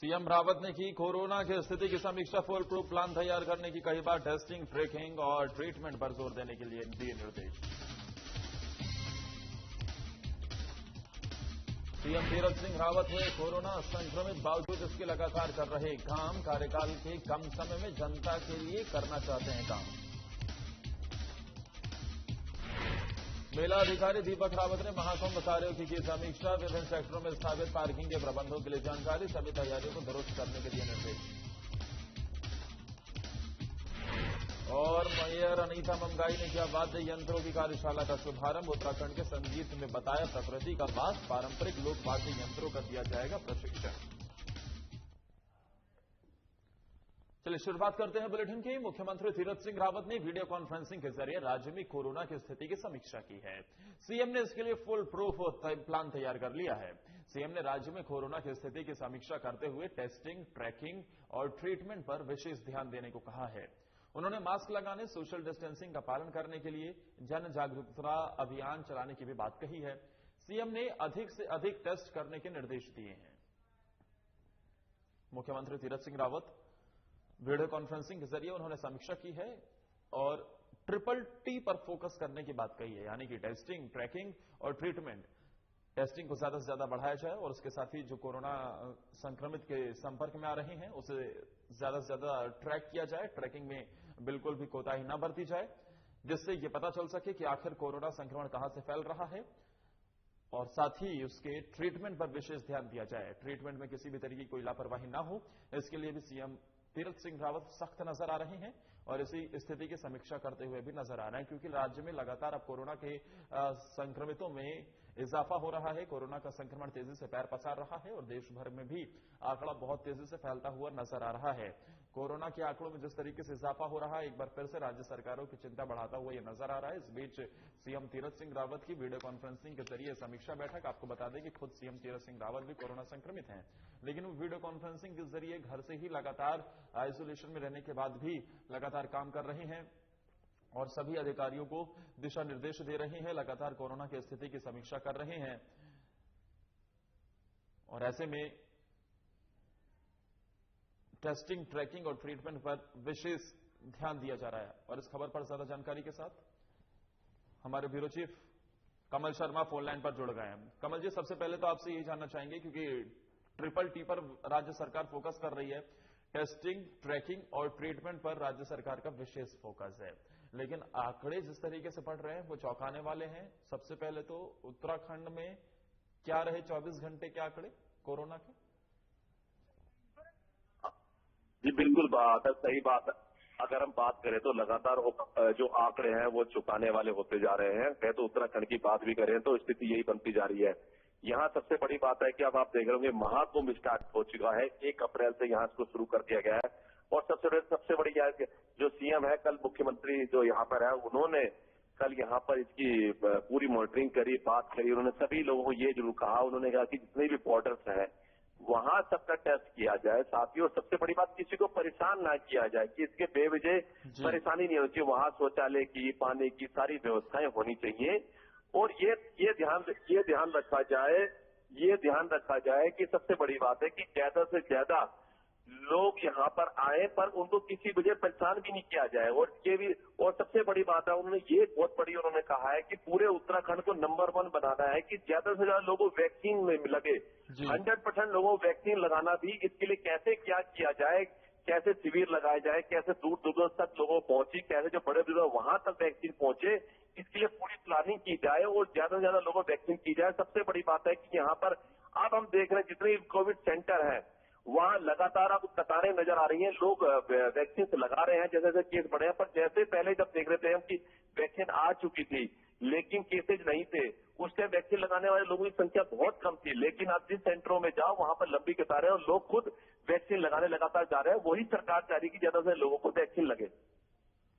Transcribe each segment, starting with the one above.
CM Rawat ने की corona की स्थिति की समीक्षा। फुल प्रूफ प्लान तैयार करने की कई बार टेस्टिंग, ट्रैकिंग और ट्रीटमेंट पर जोर देने के लिए दिए निर्देश। सीएम तीरथ सिंह रावत हुए कोरोना संक्रमित, बावजूद इसके लगातार कर रहे काम। कार्यकाल के कम समय में जनता के लिए करना चाहते हैं काम। मेला अधिकारी दीपक रावत ने महाकुंभ कार्यों की समीक्षा। विभिन्न सेक्टरों में स्थापित पार्किंग के प्रबंधों के लिए जानकारी। सभी तैयारियों को दुरुस्त करने के दिए निर्देश। और मेयर अनीता मंगाई ने किया वाद्य यंत्रों की कार्यशाला का शुभारंभ। उत्तराखंड के संगीत में बताया प्रकृति का वास। पारंपरिक लोक वाद्य यंत्रों का दिया जाएगा प्रशिक्षण। चलिए शुरुआत करते हैं बुलेटिन की। मुख्यमंत्री तीरथ सिंह रावत ने वीडियो कॉन्फ्रेंसिंग के जरिए राज्य में कोरोना की स्थिति की समीक्षा की है। सीएम ने इसके लिए फुल प्रूफ प्लान तैयार कर लिया है। सीएम ने राज्य में कोरोना की स्थिति की समीक्षा करते हुए टेस्टिंग, ट्रैकिंग और ट्रीटमेंट पर विशेष ध्यान देने को कहा है। उन्होंने मास्क लगाने, सोशल डिस्टेंसिंग का पालन करने के लिए जन जागरूकता अभियान चलाने की भी बात कही है। सीएम ने अधिक से अधिक टेस्ट करने के निर्देश दिए हैं। मुख्यमंत्री तीरथ सिंह रावत वीडियो कॉन्फ्रेंसिंग के जरिए उन्होंने समीक्षा की है और ट्रिपल टी पर फोकस करने की बात कही है, यानी कि टेस्टिंग, ट्रैकिंग और ट्रीटमेंट। टेस्टिंग को ज्यादा से ज्यादा बढ़ाया जाए और उसके साथ ही जो कोरोना संक्रमित के संपर्क में आ रहे हैं उसे ज्यादा से ज्यादा ट्रैक किया जाए। ट्रैकिंग में बिल्कुल भी कोताही न बरती जाए, जिससे यह पता चल सके कि आखिर कोरोना संक्रमण कहां से फैल रहा है। और साथ ही उसके ट्रीटमेंट पर विशेष ध्यान दिया जाए। ट्रीटमेंट में किसी भी तरीके की कोई लापरवाही ना हो, इसके लिए भी सीएम तीरथ सिंह रावत सख्त नजर आ रहे हैं और इसी स्थिति की समीक्षा करते हुए भी नजर आ रहे हैं, क्योंकि राज्य में लगातार अब कोरोना के संक्रमितों में इजाफा हो रहा है। कोरोना का संक्रमण तेजी से पैर पसार रहा है और देश भर में भी आंकड़ा बहुत तेजी से फैलता हुआ नजर आ रहा है। कोरोना के आंकड़ों में जिस तरीके से इजाफा हो रहा है, एक बार फिर से राज्य सरकारों की चिंता बढ़ाता हुआ यह नजर आ रहा है। इस बीच सीएम तीरथ सिंह रावत की वीडियो कॉन्फ्रेंसिंग के जरिए समीक्षा बैठक। आपको बता दें कि खुद सीएम तीरथ सिंह रावत भी कोरोना संक्रमित हैं, लेकिन वो वीडियो कॉन्फ्रेंसिंग के जरिए घर से ही लगातार आइसोलेशन में रहने के बाद भी लगातार काम कर रहे हैं और सभी अधिकारियों को दिशा निर्देश दे रहे हैं, लगातार कोरोना की स्थिति की समीक्षा कर रहे हैं। और ऐसे में टेस्टिंग, ट्रैकिंग और ट्रीटमेंट पर विशेष ध्यान दिया जा रहा है। और इस खबर पर ज्यादा जानकारी के साथ हमारे ब्यूरो चीफ कमल शर्मा फोन लाइन पर जुड़ गए हैं। कमल जी, सबसे पहले तो आपसे यही जानना चाहेंगे, क्योंकि ट्रिपल टी पर राज्य सरकार फोकस कर रही है, टेस्टिंग, ट्रैकिंग और ट्रीटमेंट पर राज्य सरकार का विशेष फोकस है, लेकिन आंकड़े जिस तरीके से बढ़ रहे हैं वो चौंकाने वाले हैं। सबसे पहले तो उत्तराखंड में क्या रहे 24 घंटे के आंकड़े कोरोना के? जी बिल्कुल बात है, सही बात है। अगर हम बात करें तो लगातार जो आंकड़े हैं वो चुकाने वाले होते जा रहे हैं। कहे तो उत्तराखंड की बात भी करें तो स्थिति यही बनती जा रही है। यहाँ सबसे बड़ी बात है कि अब आप देख रहे होंगे महाकुंभ स्टार्ट हो चुका है। 1 अप्रैल से यहाँ इसको शुरू कर दिया गया है। और सबसे बड़ी जो सीएम है, कल मुख्यमंत्री जो यहाँ पर है, उन्होंने कल यहाँ पर इसकी पूरी मॉनिटरिंग करी, बात करी। उन्होंने सभी लोगों को ये जरूर कहा, उन्होंने कहा कि जितने भी बॉर्डर्स हैं वहां सबका टेस्ट किया जाए साथियों। और सबसे बड़ी बात, किसी को परेशान ना किया जाए, कि इसके बेवजह परेशानी नहीं होनी चाहिए। वहां शौचालय की, पानी की सारी व्यवस्थाएं होनी चाहिए। और ये ध्यान रखा जाए कि सबसे बड़ी बात है कि ज्यादा से ज्यादा लोग यहाँ पर आए, पर उनको किसी वजह परेशान भी नहीं किया जाए। और सबसे बड़ी बात है, उन्होंने ये बहुत बड़ी उन्होंने कहा है कि पूरे उत्तराखंड को नंबर 1 बनाना है, कि ज्यादा से ज्यादा लोगों को वैक्सीन में लगे। 100% लोगों को वैक्सीन लगाना भी, इसके लिए कैसे क्या किया जाए, कैसे शिविर लगाए जाए, कैसे दूर दूर तक लोगों को पहुंची, कैसे जो बड़े बुजुर्ग वहां तक वैक्सीन पहुंचे, इसके लिए पूरी प्लानिंग की जाए और ज्यादा से ज्यादा लोगों को वैक्सीन की जाए। सबसे बड़ी बात है कि यहाँ पर अब हम देख रहे हैं जितने कोविड सेंटर हैं वहां लगातार अब कतारें नजर आ रही हैं। लोग वैक्सीन लगा रहे हैं जैसे जैसे केस बढ़े हैं। पर जैसे पहले जब देख रहे थे हम कि वैक्सीन आ चुकी थी लेकिन केसेज नहीं थे, उस टाइम वैक्सीन लगाने वाले लोगों की संख्या बहुत कम थी। लेकिन अब जिस सेंटरों में जाओ वहां पर लंबी कतारें और लोग खुद वैक्सीन लगाने लगातार जा रहे हैं। वही सरकार चाह रही है कि ज्यादा से लोगों को वैक्सीन लगे।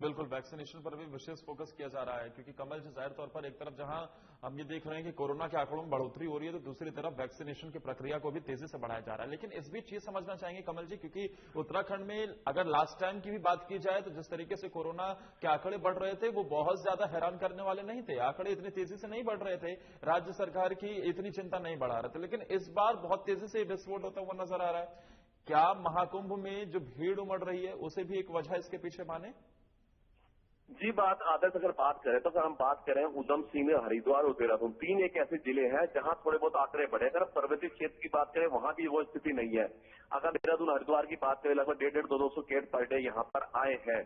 बिल्कुल, वैक्सीनेशन पर भी विशेष फोकस किया जा रहा है, क्योंकि कमल जी, जाहिर तौर पर एक तरफ जहां हम ये देख रहे हैं कि कोरोना के आंकड़ों में बढ़ोतरी हो रही है, तो दूसरी तरफ वैक्सीनेशन की प्रक्रिया को भी तेजी से बढ़ाया जा रहा है। लेकिन इस बीच ये समझना चाहेंगे कमल जी, क्योंकि उत्तराखंड में अगर लास्ट टाइम की भी बात की जाए तो जिस तरीके से कोरोना के आंकड़े बढ़ रहे थे वो बहुत ज्यादा हैरान करने वाले नहीं थे। आंकड़े इतनी तेजी से नहीं बढ़ रहे थे, राज्य सरकार की इतनी चिंता नहीं बढ़ा रहे थे, लेकिन इस बार बहुत तेजी से विस्फोट होता हुआ नजर आ रहा है। क्या महाकुंभ में जो भीड़ उमड़ रही है उसे भी एक वजह इसके पीछे माने? जी, बात आदत अगर बात करें तो अगर हम बात करें उधम सिंह, हरिद्वार और देहरादून, 3 एक ऐसे जिले हैं जहां थोड़े बहुत आंकड़े बढ़े। अगर पर्वतीय क्षेत्र की बात करें वहां भी वो स्थिति नहीं है। अगर देहरादून, हरिद्वार की बात करें लगभग 150-200 केस पर डे यहां पर आए हैं।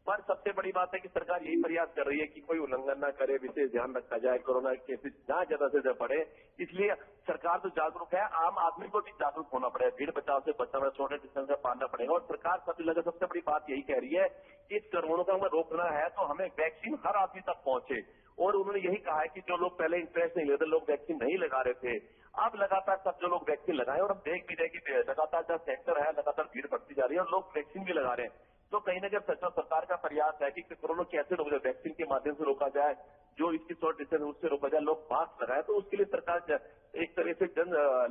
पर सबसे बड़ी बात है कि सरकार यही प्रयास कर रही है कि कोई उल्लंघन ना करे, विशेष ध्यान रखा जाए, कोरोना के केसेस ना ज्यादा से ज्यादा बढ़े। इसलिए सरकार तो जागरूक है, आम आदमी को भी जागरूक होना पड़ेगा, भीड़ बचाव से बचना, सोशल डिस्टेंस पालना पड़ेगा। और सरकार सबसे बड़ी बात यही कह रही है कि इस कोरोना को हमें रोकना है तो हमें वैक्सीन हर आदमी तक पहुंचे। और उन्होंने यही कहा है कि जो लोग पहले इंटरेस्ट नहीं लेते, लोग वैक्सीन नहीं लगा रहे थे, अब लगातार सब जो लोग वैक्सीन लगाए। और हम देख भी रहे कि लगातार जहाँ सेंटर है लगातार भीड़ बढ़ती जा रही है और लोग वैक्सीन भी लगा रहे हैं। तो कहीं ना कहीं सरकार का प्रयास है कि कोरोना कैसे रोका जाए, वैक्सीन के माध्यम से रोका जाए, जो इसकी सोशल डिस्टेंस उससे रोका जाए, लोग मास्क लगाए। तो उसके लिए सरकार एक तरह से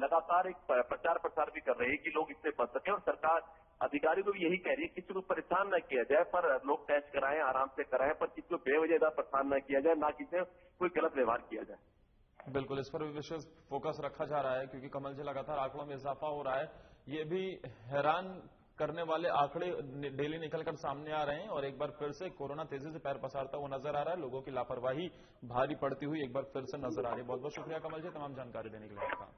लगातार एक प्रचार प्रसार भी कर रही है कि लोग इससे बच सके। और सरकार अधिकारी को भी यही कह रही है किसी को परेशान न किया जाए, पर लोग टेस्ट कराएं, आराम से कराएं, पर किसी को बेवजह परेशान न किया जाए, ना किसी से कोई गलत व्यवहार किया जाए। बिल्कुल, इस पर भी विशेष फोकस रखा जा रहा है क्योंकि कमल जी लगातार आंकड़ों में इजाफा हो रहा है। ये भी हैरान करने वाले आंकड़े डेली निकलकर सामने आ रहे हैं और एक बार फिर से कोरोना तेजी से पैर पसारता हुआ नजर आ रहा है। लोगों की लापरवाही भारी पड़ती हुई एक बार फिर से नजर आ रही है। बहुत बहुत शुक्रिया कमल जी तमाम जानकारी देने के लिए आपका।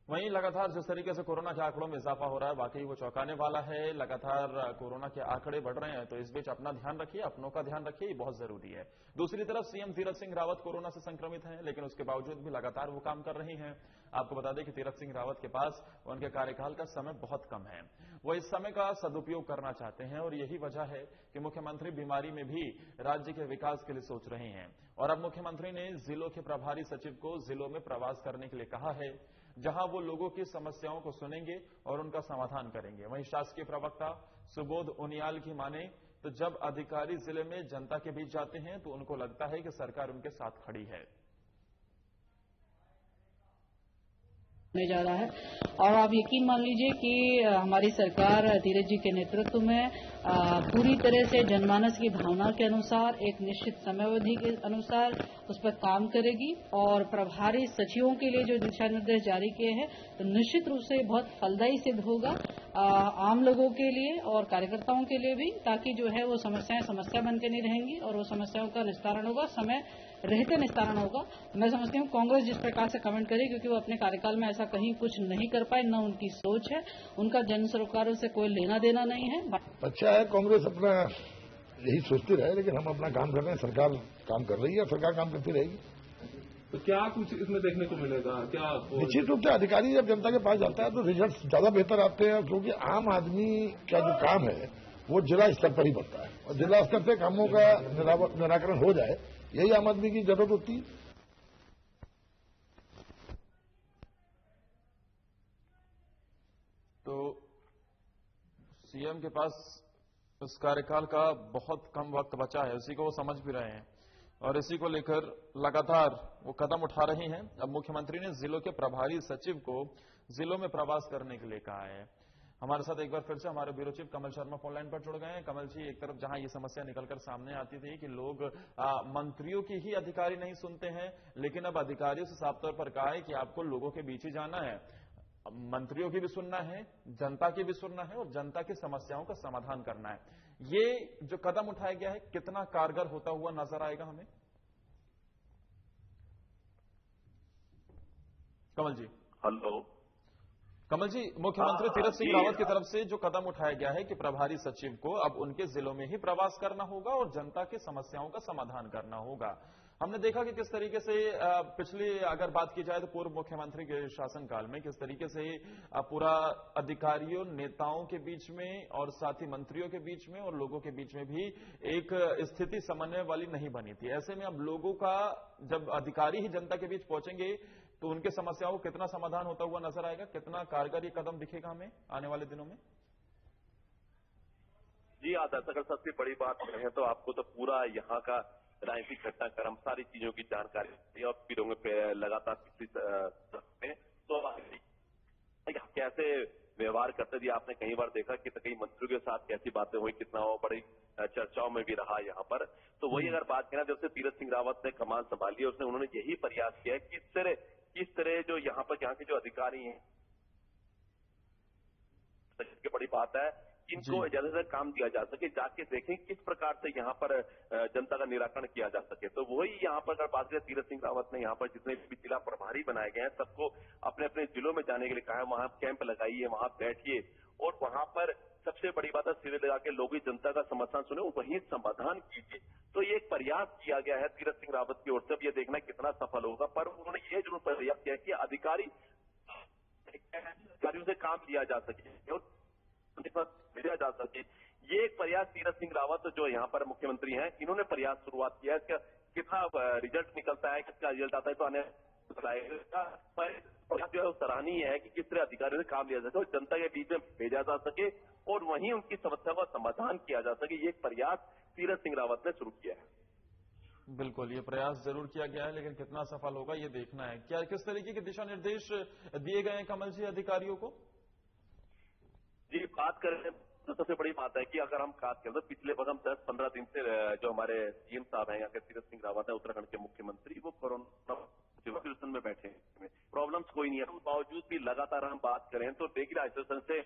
वहीं लगातार जिस तरीके से कोरोना के आंकड़ों में इजाफा हो रहा है वाकई वो चौंकाने वाला है। लगातार कोरोना के आंकड़े बढ़ रहे हैं तो इस बीच अपना ध्यान रखिए, अपनों का ध्यान रखिए, ये बहुत जरूरी है। दूसरी तरफ सीएम तीरथ सिंह रावत कोरोना से संक्रमित हैं लेकिन उसके बावजूद भी लगातार वो काम कर रही हैं। आपको बता दें कि तीरथ सिंह रावत के पास उनके कार्यकाल का समय बहुत कम है, वो इस समय का सदुपयोग करना चाहते हैं और यही वजह है कि मुख्यमंत्री बीमारी में भी राज्य के विकास के लिए सोच रहे हैं। और अब मुख्यमंत्री ने जिलों के प्रभारी सचिव को जिलों में प्रवास करने के लिए कहा है जहां वो लोगों की समस्याओं को सुनेंगे और उनका समाधान करेंगे। वहीं शासकीय प्रवक्ता सुबोध उनियाल की माने तो जब अधिकारी जिले में जनता के बीच जाते हैं तो उनको लगता है कि सरकार उनके साथ खड़ी है। होने जा रहा है और आप यकीन मान लीजिए कि हमारी सरकार धीरज जी के नेतृत्व में पूरी तरह से जनमानस की भावना के अनुसार एक निश्चित समयावधि के अनुसार उस पर काम करेगी। और प्रभारी सचिवों के लिए जो दिशा निर्देश जारी किए हैं तो निश्चित रूप से बहुत फलदायी सिद्ध होगा आम लोगों के लिए और कार्यकर्ताओं के लिए भी, ताकि जो है वो समस्याएं समस्या बनकर नहीं रहेंगी और वो समस्याओं का निस्तारण होगा, समय रहते निस्तारण होगा। मैं समझती हूँ कांग्रेस जिस प्रकार से कमेंट करे क्योंकि वो अपने कार्यकाल में ऐसा कहीं कुछ नहीं कर पाए, न उनकी सोच है, उनका जन सरोकारों से कोई लेना देना नहीं है। अच्छा है कांग्रेस अपना यही सोचती रहे, लेकिन हम अपना काम कर रहे हैं, सरकार काम कर रही है और सरकार काम करती रहेगी। तो क्या कुछ इसमें देखने को मिलेगा? क्या निश्चित रूप से अधिकारी जब जनता के पास जाता है तो रिजल्ट ज्यादा बेहतर आते हैं क्योंकि आम आदमी का जो काम है वो जिला स्तर पर ही बढ़ता है और जिला स्तर से कामों का निराकरण हो जाए, यही आम आदमी की जरूरत होती है। तो सीएम के पास इस कार्यकाल का बहुत कम वक्त बचा है, इसी को वो समझ भी रहे हैं और इसी को लेकर लगातार वो कदम उठा रही हैं। अब मुख्यमंत्री ने जिलों के प्रभारी सचिव को जिलों में प्रवास करने के लिए कहा है। हमारे साथ एक बार फिर से हमारे ब्यूरो चीफ कमल शर्मा फोन लाइन पर जुड़ गए हैं। कमल जी, एक तरफ जहां ये समस्या निकलकर सामने आती थी कि लोग मंत्रियों की ही अधिकारी नहीं सुनते हैं, लेकिन अब अधिकारियों से साफ तौर पर कहा है कि आपको लोगों के बीच ही जाना है, मंत्रियों की भी सुनना है, जनता की भी सुनना है और जनता की समस्याओं का समाधान करना है। ये जो कदम उठाया गया है कितना कारगर होता हुआ नजर आएगा हमें? कमल जी। हेलो कमल जी, मुख्यमंत्री तीरथ सिंह रावत की तरफ से जो कदम उठाया गया है कि प्रभारी सचिव को अब उनके जिलों में ही प्रवास करना होगा और जनता की समस्याओं का समाधान करना होगा। हमने देखा कि किस तरीके से पिछली अगर बात की जाए तो पूर्व मुख्यमंत्री के शासनकाल में किस तरीके से पूरा अधिकारियों नेताओं के बीच में और साथ ही मंत्रियों के बीच में और लोगों के बीच में भी एक स्थिति समन्वय वाली नहीं बनी थी। ऐसे में अब लोगों का जब अधिकारी ही जनता के बीच पहुंचेंगे तो उनके समस्याओं को कितना समाधान होता हुआ नजर आएगा, कितना कारगर ये कदम दिखेगा हमें आने वाले दिनों में? जी आदर्श, अगर सबसे बड़ी बात करें तो आपको तो पूरा यहाँ का राजनीतिक घटनाक्रम सारी चीजों की जानकारी और फिर होंगे लगातार पिछली तो कैसे व्यवहार करते थे आपने कई बार देखा कि कई मंत्रियों के साथ कैसी बातें हुई, कितना वो बड़ी चर्चाओं में भी रहा यहाँ पर। तो वही अगर बात करें जब से तीरथ सिंह रावत ने कमान संभाली है उन्होंने यही प्रयास किया है कि किस तरह जो यहाँ के जो अधिकारी हैं सबसे बड़ी बात है इनको जल्द से काम दिया जा सके, जाके देखें किस प्रकार से यहाँ पर जनता का निराकरण किया जा सके। तो वही यहाँ पर अगर बात करें, तीरथ सिंह रावत ने यहाँ पर जितने भी जिला प्रभारी बनाए गए हैं सबको अपने अपने जिलों में जाने के लिए कहा है, वहां कैंप लगाइए, वहां बैठिए और वहां पर सबसे बड़ी बात है शिविर लगा के लोग जनता का समर्थन सुने और वही समाधान कीजिए। तो ये एक प्रयास किया गया है तीरथ सिंह रावत की ओर से। अब ये देखना कितना सफल होगा, पर उन्होंने ये जरूर प्रयास किया कि अधिकारियों से काम लिया जा सके और भेजा जा सके। ये एक प्रयास तीरथ सिंह रावत जो यहाँ पर मुख्यमंत्री हैं, इन्होंने प्रयास शुरुआत किया है। इसका कितना रिजल्ट निकलता है, किसका रिजल्ट आता है तो आने जो है सराहनीय है कि किस तरह अधिकारियों से काम लिया जा सके और जनता के बीच में भेजा जा सके और वहीं उनकी समस्या का समाधान किया जा सके। ये एक प्रयास तीरथ सिंह रावत ने शुरू किया है। बिल्कुल, ये प्रयास जरूर किया गया है, लेकिन कितना सफल होगा ये देखना है। क्या किस तरीके के दिशा निर्देश दिए गए हैं कमल जी अधिकारियों को? जी, बात करें तो सबसे बड़ी बात है कि अगर हम बात करें तो पिछले वक्त हम 10-15 दिन से जो हमारे सीएम साहब हैं यहाँ के तीरथ सिंह रावत है उत्तराखंड के मुख्यमंत्री, वो कोरोना आइसोलेशन में बैठे हैं। प्रॉब्लम्स कोई नहीं है, तो बावजूद भी लगातार हम बात करें तो रेगुलर आइसोलेशन से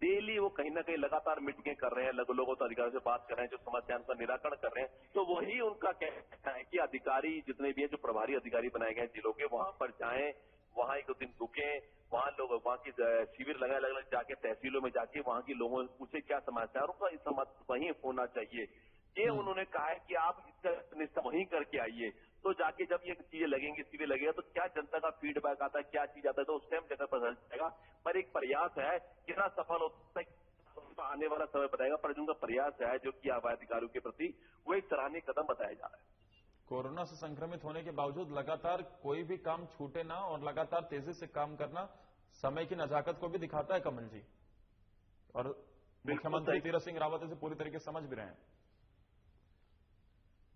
डेली वो कहीं ना कहीं लगातार मीटिंगें कर रहे हैं, लोगों तो अधिकारियों से बात कर रहे हैं, जो समस्याओं का निराकरण कर रहे हैं। तो वही उनका कहना है कि अधिकारी जितने भी हैं, जो प्रभारी अधिकारी बनाए गए हैं जिलों के, वहां पर जाएं, वहां 1-2 दिन रुकें, वहां लोग वहां की शिविर लगाए, अलग-अलग जाके तहसीलों में जाके वहां के लोगों से पूछे क्या समस्या है, उनका समाधान वहीं होना चाहिए। ये उन्होंने कहा है कि आप इसका निष्ठा वहीं करके आइए, तो जाके जब ये चीजें लगेंगी, शिविर लगेगा तो क्या जनता का फीडबैक आता है, क्या चीज आता है, तो उस टाइम जगह पता चलेगा। पर एक प्रयास है, कितना सफल होता है आने वाला समय बताएगा, पर जो उनका प्रयास है जो किया हुआ अधिकारियों के प्रति, वो एक सराहनीय कदम बताया जा रहा है। कोरोना से संक्रमित होने के बावजूद लगातार कोई भी काम छूटे ना और लगातार तेजी से काम करना समय की नजाकत को भी दिखाता है कमल जी, और मुख्यमंत्री तीरथ सिंह रावत इसे पूरी तरीके से समझ भी रहे हैं।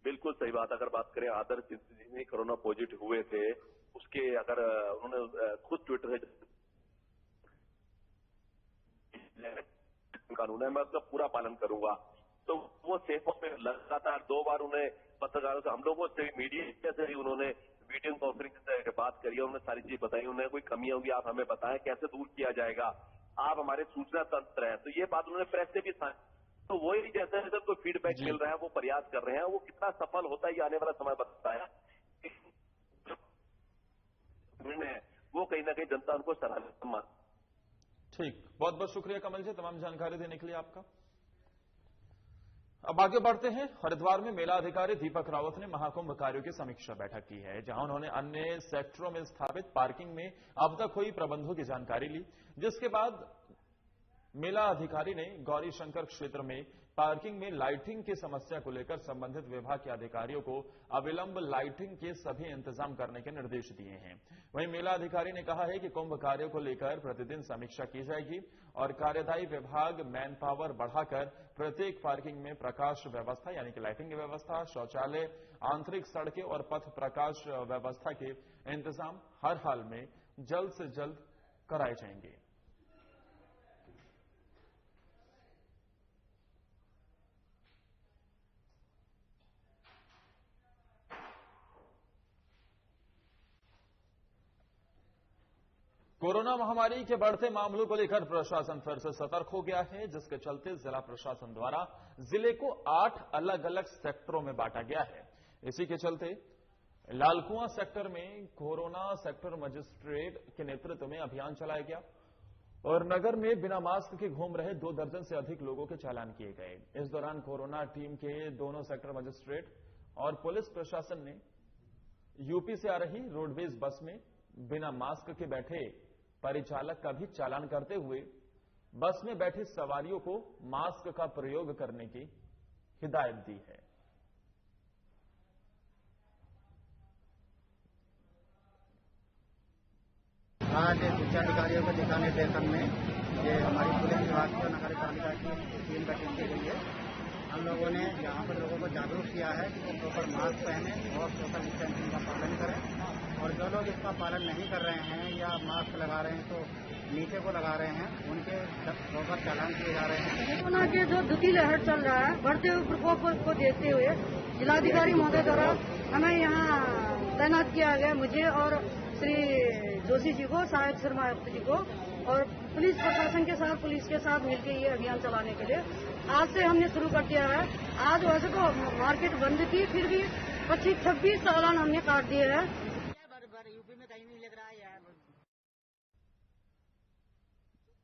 बिल्कुल सही बात। अगर बात करें आदर्श जितने कोरोना पॉजिटिव हुए थे, उसके अगर उन्होंने खुद ट्विटर से कानून है मैं उसका पूरा पालन करूंगा, तो वो सेफ में लगातार 2 बार उन्हें पत्रकारों से, हम लोगों से, मीडिया से ही उन्होंने वीडियो कॉन्फ्रेंसिंग से बात करी, उन्होंने सारी चीज बताई, उन्हें कोई कमी होगी आप हमें बताएं, कैसे दूर किया जाएगा, आप हमारे सूचना तंत्र हैं। तो ये बात उन्होंने प्रेस से भी साझा, तो वही जैसे जैसे कोई फीडबैक मिल रहा है, वो प्रयास कर रहे हैं, वो कितना सफल होता है ये आने वाला समय बताया। वो कहीं ना कहीं जनता उनको सराहनीय। ठीक, बहुत बहुत शुक्रिया कमल जी तमाम जानकारी देने के लिए आपका। अब आगे बढ़ते हैं। हरिद्वार में मेला अधिकारी दीपक रावत ने महाकुंभ कार्यों की समीक्षा बैठक की है, जहां उन्होंने अन्य सेक्टरों में स्थापित पार्किंग में अब तक हुई प्रबंधों की जानकारी ली, जिसके बाद मेला अधिकारी ने गौरी शंकर क्षेत्र में पार्किंग में लाइटिंग की समस्या को लेकर संबंधित विभाग के अधिकारियों को अविलंब लाइटिंग के सभी इंतजाम करने के निर्देश दिए हैं। वहीं मेला अधिकारी ने कहा है कि कुंभ कार्यों को लेकर प्रतिदिन समीक्षा की जाएगी और कार्यदायी विभाग मैन पावर बढ़ाकर प्रत्येक पार्किंग में प्रकाश व्यवस्था यानी कि लाइटिंग की व्यवस्था, शौचालय, आंतरिक सड़कें और पथ प्रकाश व्यवस्था के इंतजाम हर हाल में जल्द से जल्द कराए जाएंगे। कोरोना महामारी के बढ़ते मामलों को लेकर प्रशासन फिर से सतर्क हो गया है, जिसके चलते जिला प्रशासन द्वारा जिले को 8 अलग अलग सेक्टरों में बांटा गया है। इसी के चलते लालकुआं सेक्टर में कोरोना सेक्टर मजिस्ट्रेट के नेतृत्व में अभियान चलाया गया और नगर में बिना मास्क के घूम रहे 2 दर्जन से अधिक लोगों के चालान किए गए। इस दौरान कोरोना टीम के दोनों सेक्टर मजिस्ट्रेट और पुलिस प्रशासन ने यूपी से आ रही रोडवेज बस में बिना मास्क के बैठे परिचालक का भी चालान करते हुए बस में बैठी सवारियों को मास्क का प्रयोग करने की हिदायत दी है। आज शिक्षा अधिकारियों के दिशा निर्देशन में ये हमारी पुलिस विभाग को नगर पालिका की टीम गठित की गई है। हम लोगों ने यहाँ पर लोगों को जागरूक किया है कि वो प्रॉपर मास्क पहने और सोशल डिस्टेंसिंग का पालन करें, और जो लोग इसका पालन नहीं कर रहे हैं या मास्क लगा रहे हैं तो नीचे को लगा रहे हैं, उनके प्रॉपर चालान किए जा रहे हैं। कोरोना के जो द्वितीय लहर चल रहा है, बढ़ते हुए प्रकोप को देखते हुए जिलाधिकारी महोदय द्वारा हमें यहाँ तैनात किया गया, मुझे और श्री जोशी जी को, सहायक शर्मा आयुक्त जी को और पुलिस प्रशासन के साथ, पुलिस के साथ मिलकर ये अभियान चलाने के लिए आज से हमने शुरू कर दिया है। आज वैसे तो मार्केट बंद थी, फिर भी 25-26 चालान हमने काट दिए हैं। यूपी में कहीं नहीं लग रहा है यार।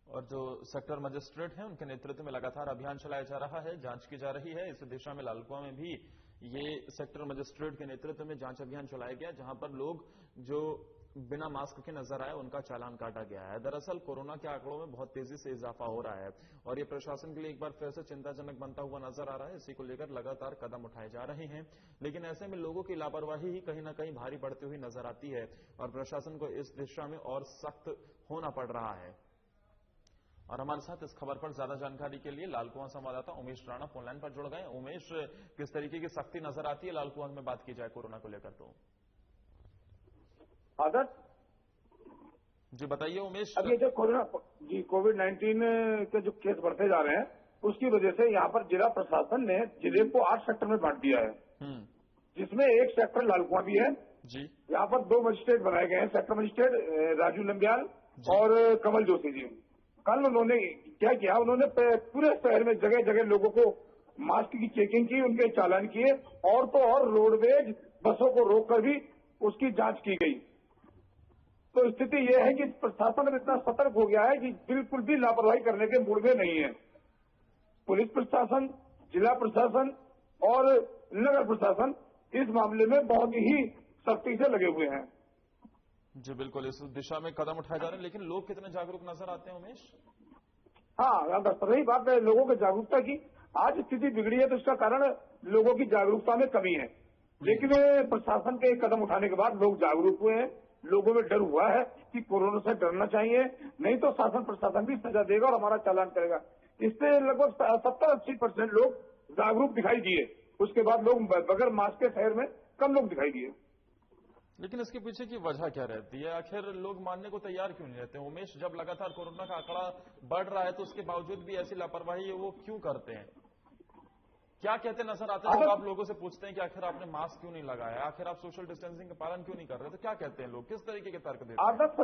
और जो सेक्टर मजिस्ट्रेट हैं उनके नेतृत्व में लगातार अभियान चलाया जा रहा है, जांच की जा रही है। इस दिशा में लालकुआं में भी ये सेक्टर मजिस्ट्रेट के नेतृत्व में जांच अभियान चलाया गया, जहां पर लोग जो बिना मास्क के नजर आए उनका चालान काटा गया है। दरअसल कोरोना के आंकड़ों में बहुत तेजी से इजाफा हो रहा है और ये प्रशासन के लिए एक बार फिर से चिंताजनक बनता हुआ नजर आ रहा है। इसी को लेकर लगातार कदम उठाए जा रहे हैं, लेकिन ऐसे में लोगों की लापरवाही ही कहीं ना कहीं भारी पड़ती हुई नजर आती है और प्रशासन को इस दिशा में और सख्त होना पड़ रहा है। और हमारे साथ इस खबर पर ज्यादा जानकारी के लिए लालकुआं संवाददाता उमेश राणा फोनलाइन पर जुड़ गए। उमेश, किस तरीके की सख्ती नजर आती है लालकुआं में बात की जाए कोरोना को लेकर? तो आदत जी बताइए उमेश। अब ये जो कोविड-19 के जो केस बढ़ते जा रहे हैं उसकी वजह से यहाँ पर जिला प्रशासन ने जिले को 8 सेक्टर में बांट दिया है, जिसमें एक सेक्टर लालकुआं भी है जी। यहाँ पर 2 मजिस्ट्रेट बनाए गए हैं, सेक्टर मजिस्ट्रेट राजू लंबियाल और कमल जोशी जी। कल उन्होंने क्या किया, उन्होंने पूरे शहर में जगह जगह लोगों को मास्क की चेकिंग की, उनके चालान किए और तो और रोडवेज बसों को रोककर भी उसकी जांच की गई। तो स्थिति यह है कि प्रशासन अब इतना सतर्क हो गया है कि बिल्कुल भी लापरवाही करने के मूड में नहीं है। पुलिस प्रशासन, जिला प्रशासन और नगर प्रशासन इस मामले में बहुत ही सख्ती से लगे हुए हैं। जी बिल्कुल, इस दिशा में कदम उठाए जा रहे हैं, लेकिन लोग कितने जागरूक नजर आते हैं उमेश? हाँ, रही बात है लोगों की जागरूकता की। आज स्थिति बिगड़ी है तो इसका कारण लोगों की जागरूकता में कमी है, लेकिन प्रशासन के कदम उठाने के बाद लोग जागरूक हुए हैं, लोगों में डर हुआ है कि कोरोना से डरना चाहिए, नहीं तो शासन प्रशासन भी सजा देगा और हमारा चालान करेगा। इससे लगभग 70-80% लोग जागरूक दिखाई दिए। उसके बाद लोग बगैर मास्क के शहर में कम लोग दिखाई दिए। लेकिन इसके पीछे की वजह क्या रहती है? आखिर लोग मानने को तैयार क्यों नहीं रहते उमेश? जब लगातार कोरोना का आंकड़ा बढ़ रहा है तो उसके बावजूद भी ऐसी लापरवाही वो क्यों करते हैं? क्या कहते नजर आते हैं? आप लोगों से पूछते हैं कि आखिर आपने मास्क क्यों नहीं लगाया, आखिर आप सोशल डिस्टेंसिंग का पालन क्यों नहीं कर रहे, तो क्या कहते हैं लोग? किस तरीके के तर्क देते हैं? आदत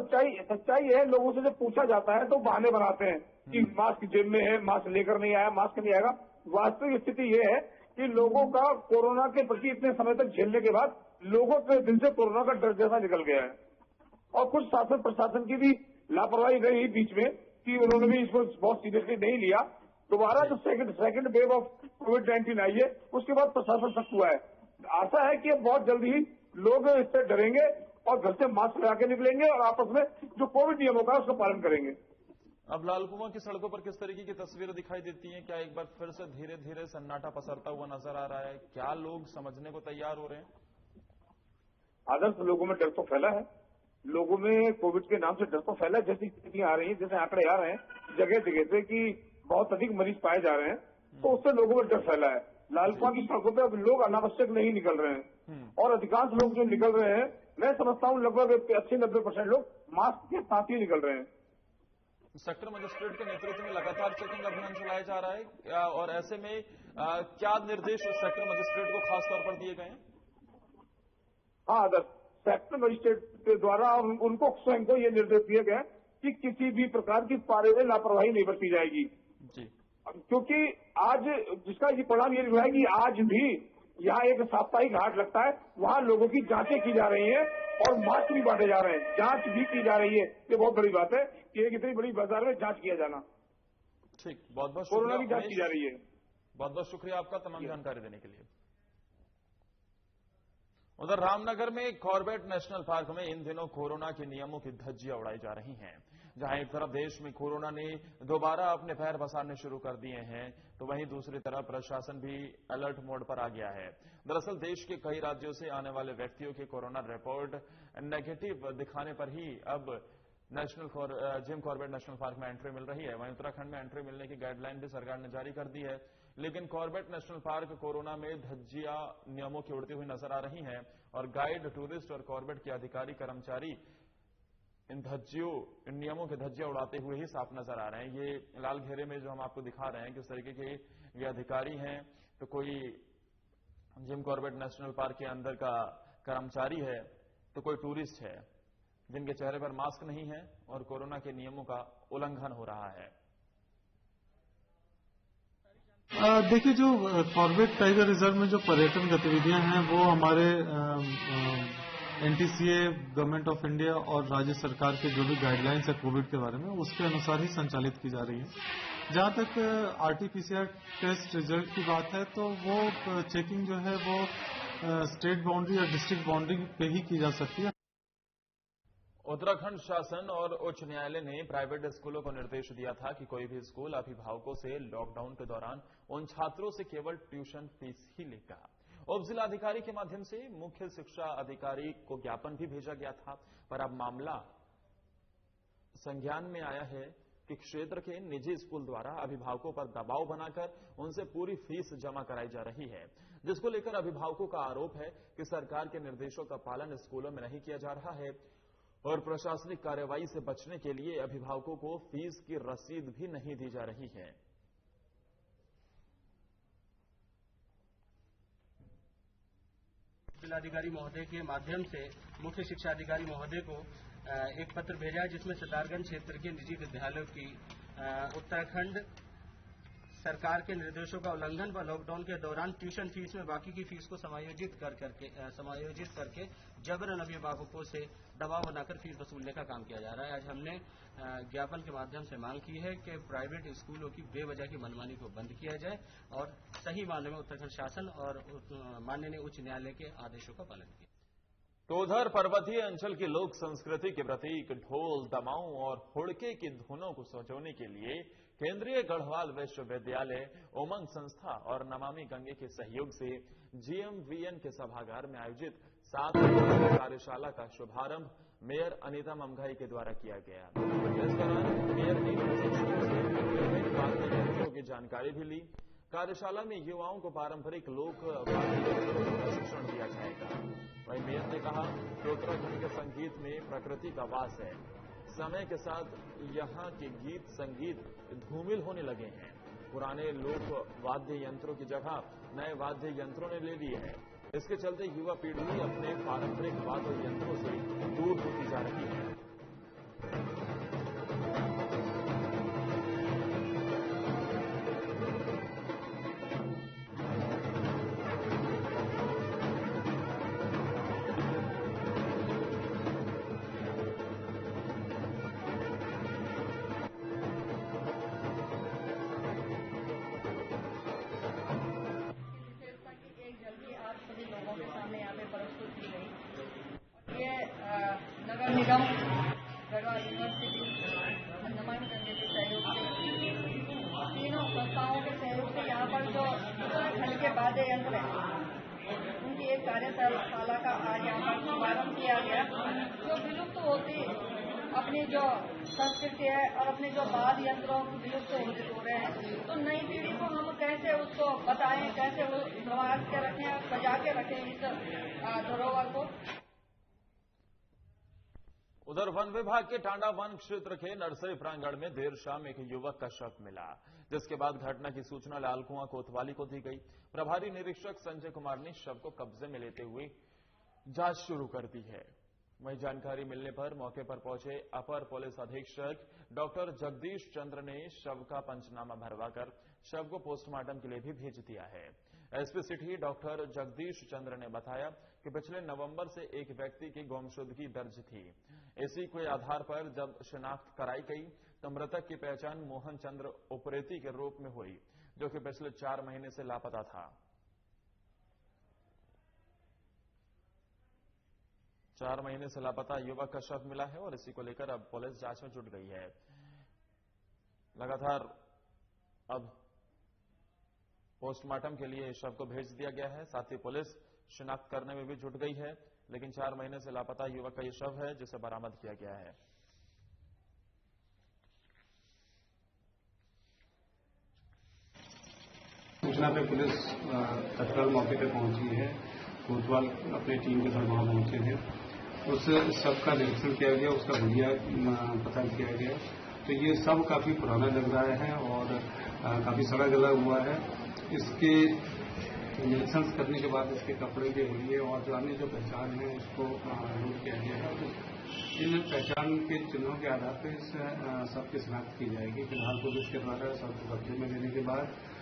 सच्चाई है, लोगों से जब पूछा जाता है तो बहाने बनाते हैं कि मास्क जेब में है, मास्क लेकर नहीं आया, मास्क नहीं आएगा। वास्तविक स्थिति ये है कि लोगों का कोरोना के प्रति इतने समय तक झेलने के बाद लोगों के दिल से कोरोना का डर जैसा निकल गया है और कुछ शासन प्रशासन की भी लापरवाही रही बीच में कि उन्होंने भी इसको बहुत सीरियसली नहीं लिया। दोबारा जो सेकंड वेव ऑफ कोविड-19 आई है उसके बाद प्रशासन सख्त हुआ है। आशा है कि बहुत जल्दी ही लोग इससे डरेंगे और घर से मास्क लगा के निकलेंगे और आपस में जो कोविड नियमों का उसका पालन करेंगे। अब लालकुआं की सड़कों पर किस तरीके की तस्वीरें दिखाई देती हैं? क्या एक बार फिर से धीरे धीरे सन्नाटा पसरता हुआ नजर आ रहा है? क्या लोग समझने को तैयार हो रहे हैं? आदर्श लोगों में डर तो फैला है, लोगों में कोविड के नाम से डर तो फैला है। जैसी स्थितियां आ रही हैं, जैसे आंकड़े आ रहे हैं जगह जगह से कि बहुत अधिक मरीज पाए जा रहे हैं, तो उससे लोगों में डर फैला है। लालकुआं की सड़कों पर अब लोग अनावश्यक नहीं निकल रहे हैं और अधिकांश लोग जो निकल रहे हैं, मैं समझता हूं लगभग 80-90% लोग मास्क के साथ ही निकल रहे हैं। सेक्टर मजिस्ट्रेट के नेतृत्व में लगातार चेकिंग अभियान चलाया जा रहा है और ऐसे में क्या निर्देश सेक्टर मजिस्ट्रेट को खासतौर पर दिए गए हैं? हाँ, सेक्टर मजिस्ट्रेट के द्वारा उनको स्वयं को ये निर्देश दिए गए कि किसी भी प्रकार की कार्य में लापरवाही नहीं बरती जाएगी जी। क्योंकि आज जिसका ये परिणाम ये हुआ है कि आज भी यहाँ एक साप्ताहिक हाट लगता है, वहाँ लोगों की जांचें की जा रही हैं और मास्क भी बांटे जा रहे हैं, जांच भी की जा रही है। ये बहुत बड़ी बात है कि एक इतनी बड़ी बाजार में जांच किया जाना। ठीक, बहुत बहुत कोरोना की जांच की जा रही है। बहुत बहुत शुक्रिया आपका तमाम जानकारी देने के लिए। उधर रामनगर में कॉर्बेट नेशनल पार्क में इन दिनों कोरोना के नियमों की धज्जियां उड़ाई जा रही हैं। जहां एक तरफ देश में कोरोना ने दोबारा अपने पैर पसारने शुरू कर दिए हैं, तो वहीं दूसरी तरफ प्रशासन भी अलर्ट मोड पर आ गया है। दरअसल देश के कई राज्यों से आने वाले व्यक्तियों की कोरोना रिपोर्ट नेगेटिव दिखाने पर ही अब जिम कॉर्बेट नेशनल पार्क में एंट्री मिल रही है। वहीं उत्तराखंड में एंट्री मिलने की गाइडलाइन भी सरकार ने जारी कर दी है, लेकिन कॉर्बेट नेशनल पार्क कोरोना में धज्जियां नियमों की उड़ती हुई नजर आ रही हैं और गाइड, टूरिस्ट और कॉर्बेट के अधिकारी कर्मचारी इन नियमों के धज्जियां उड़ाते हुए ही साफ नजर आ रहे हैं। ये लाल घेरे में जो हम आपको दिखा रहे हैं किस तरीके के ये अधिकारी हैं, तो कोई जिम कॉर्बेट नेशनल पार्क के अंदर का कर्मचारी है तो कोई टूरिस्ट है। जिनके चेहरे पर मास्क नहीं है और कोरोना के नियमों का उल्लंघन हो रहा है। देखिए, जो कॉर्बेट टाइगर रिजर्व में जो पर्यटन गतिविधियां हैं वो हमारे एनटीसीए, गवर्नमेंट ऑफ इंडिया और राज्य सरकार के जो भी गाइडलाइंस है कोविड के बारे में, उसके अनुसार ही संचालित की जा रही है। जहां तक आरटीपीसीआर टेस्ट रिजल्ट की बात है तो वो चेकिंग जो है वो स्टेट बाउंड्री या डिस्ट्रिक्ट बाउंड्री पे ही की जा सकती है। उत्तराखंड शासन और उच्च न्यायालय ने प्राइवेट स्कूलों को निर्देश दिया था कि कोई भी स्कूल अभिभावकों से लॉकडाउन के दौरान उन छात्रों से केवल ट्यूशन फीस ही लेगा। उप जिलाधिकारी के माध्यम से मुख्य शिक्षा अधिकारी को ज्ञापन भी भेजा गया था, पर अब मामला संज्ञान में आया है कि क्षेत्र के निजी स्कूल द्वारा अभिभावकों पर दबाव बनाकर उनसे पूरी फीस जमा कराई जा रही है, जिसको लेकर अभिभावकों का आरोप है कि सरकार के निर्देशों का पालन स्कूलों में नहीं किया जा रहा है और प्रशासनिक कार्रवाई से बचने के लिए अभिभावकों को फीस की रसीद भी नहीं दी जा रही है। जिलाधिकारी महोदय के माध्यम से मुख्य शिक्षा अधिकारी महोदय को एक पत्र भेजा है, जिसमें सितारगंज क्षेत्र के निजी विद्यालयों की उत्तराखंड सरकार के निर्देशों का उल्लंघन व लॉकडाउन के दौरान ट्यूशन फीस में बाकी की फीस को समायोजित करके जबरन अभिभावकों से दबाव बनाकर फीस वसूलने का काम किया जा रहा है। आज हमने ज्ञापन के माध्यम से मांग की है कि प्राइवेट स्कूलों की बेवजह की मनमानी को बंद किया जाए और सही मायने में उत्तराखंड शासन और माननीय उच्च न्यायालय के आदेशों का पालन किया। तो उधर पर्वतीय अंचल की लोक संस्कृति के प्रतीक ढोल, दमाऊं और हुड़के की धुनों को सजोने के लिए केंद्रीय गढ़वाल विश्वविद्यालय, उमंग संस्था और नमामि गंगे के सहयोग से जीएमवीएन के सभागार में आयोजित 7 कार्यशाला का शुभारंभ मेयर अनीता ममघाई के द्वारा किया गया। इस दौरान मेयर ने प्रशिक्षकों से विभिन्न वाद्य यंत्रों की जानकारी भी ली। कार्यशाला में युवाओं को पारंपरिक लोक वाद्य यंत्रों का प्रशिक्षण दिया जाएगा। वहीं मेयर ने कहा कि उत्तराखंड के संगीत में प्रकृति का वास है। समय के साथ यहाँ के गीत संगीत धूमिल होने लगे हैं। पुराने लोक वाद्य यंत्रों की जगह नए वाद्य यंत्रों ने ले लिए हैं। इसके चलते युवा पीढ़ी अपने पारंपरिक वाद्य यंत्रों से दूर होती जा रही है। नगर निगम, गढ़वाल यूनिवर्सिटी, नमामि गंगे के सहयोग से, तीनों संस्थाओं के सहयोग से यहाँ पर जो उत्तराखंड के वाद्य यंत्र हैं उनकी एक कार्यशाला का आज यहाँ पर शुभारंभ किया गया। जो विलुप्त होती अपनी जो संस्कृति है और अपने जो वाद्य यंत्रों विलुप्त हो रहे हैं, तो नई पीढ़ी को हम कैसे उसको बताएं, कैसे वो संभाल के रखें, सजा के रखें इस धरोहर को। उधर वन विभाग के टांडा वन क्षेत्र के नर्सरी प्रांगण में देर शाम एक युवक का शव मिला, जिसके बाद घटना की सूचना लालकुआं कोतवाली को दी गई। प्रभारी निरीक्षक संजय कुमार ने शव को कब्जे में लेते हुए जांच शुरू कर दी है। वहीं जानकारी मिलने पर मौके पर पहुंचे अपर पुलिस अधीक्षक डॉक्टर जगदीश चंद्र ने शव का पंचनामा भरवाकर शव को पोस्टमार्टम के लिए भी भेज दिया है। एसपी सिटी डॉक्टर जगदीश चंद्र ने बताया कि पिछले नवंबर से एक व्यक्ति की गुमशुदगी दर्ज थी। इसी के आधार पर जब शिनाख्त कराई गई तो मृतक की पहचान मोहन चंद्र उप्रेती के रूप में हुई, जो कि पिछले 4 महीने से लापता था। 4 महीने से लापता युवक का शव मिला है और इसी को लेकर अब पुलिस जांच में जुट गई है। लगातार अब पोस्टमार्टम के लिए शव को भेज दिया गया है। साथ ही पुलिस शिनाख्त करने में भी जुट गई है, लेकिन 4 महीने से लापता युवक का ये शव है जिसे बरामद किया गया है। सूचना पे पुलिस तत्काल मौके पर पहुंची है। कोतवाल अपनी टीम के साथ वहां पहुंचे थे। उस शव का निरीक्षण किया गया, उसका हुलिया पता किया गया। तो ये शव काफी पुराना लग रहा है और काफी समय गला हुआ है। इसके निरीक्षण करने के बाद इसके कपड़े के हुलिये और जो अन्य जो पहचान है उसको नोट किया गया है। इन पहचान के चिन्हों के आधार पर इस सबकी शिनाख्त की जाएगी। फिलहाल पुलिस के द्वारा सबको कब्जे में लेने के बाद